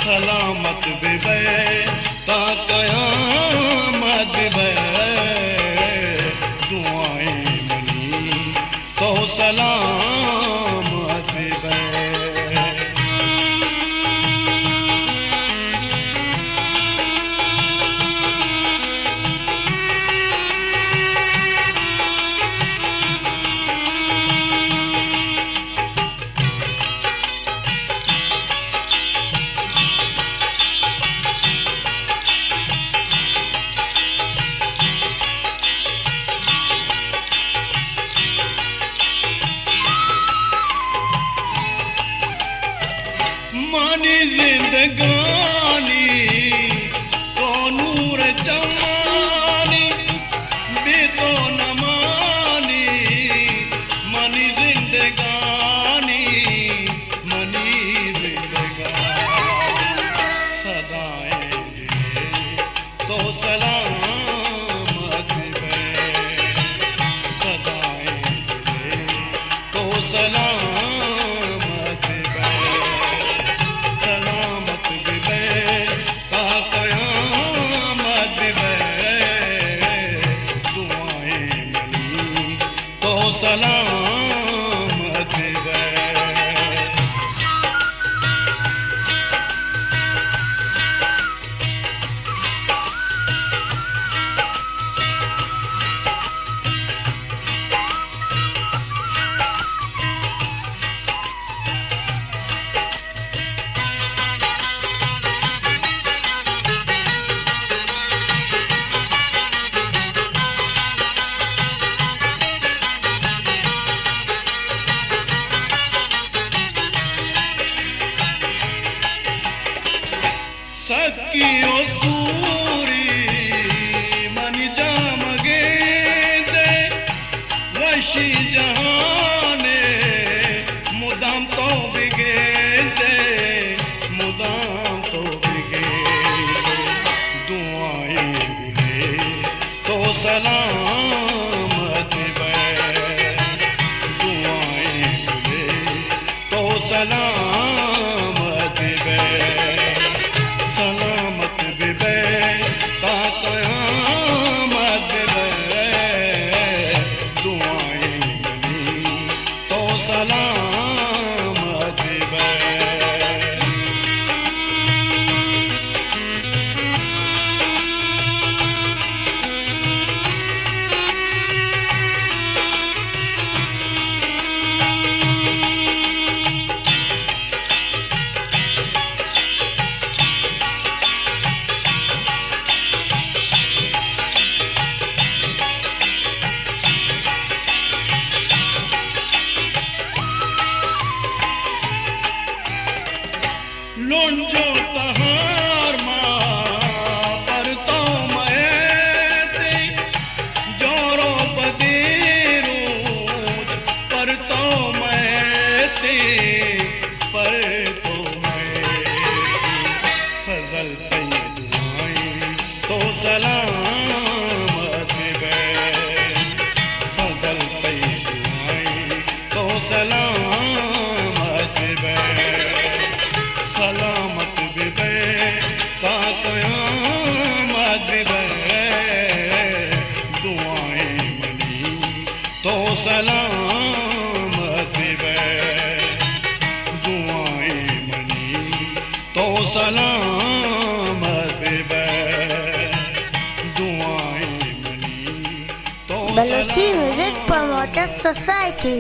सलामत बिबे ता कयामत बिबे दुआएं मनी तो सलामत बिबे। मानी जिंदगानी तो नूर जवानी भी तो न मानी। मनी जिंदगानी मनी जिंदगानी सदाएं दिले तो सलामत बिबे सदाएं दिले तो सलामत बिबे। सलामत बिबे ता कयामत बिबे दुआएं मनी तो सलामत बिबे। सकियो सूरी मन जाम गेंदे वशी जहाने मुदाम तो बिगेंदे मुदाम तो बिगेंदे दुआएं दिले तो सलामत बिबे दुआएं दिले तो सलामत बिबे। सलामत बिबे ता कयामत बिबे दुआएं मनी तो सलामत बिबे। लोंजो तहार मां पर तो मैं जोरो बदीरू पर तो मैं ते पर तो मैं फजल तई दुआएं तो सलामत बे फजल तई दुआएं तो सलामत बे सलामत बे ता क़यामत बे दुआएं मनी तो सलामत बे दुआएं मनी तो सलामत बे दुआएं मनी तो Balochi Music Promoters Society.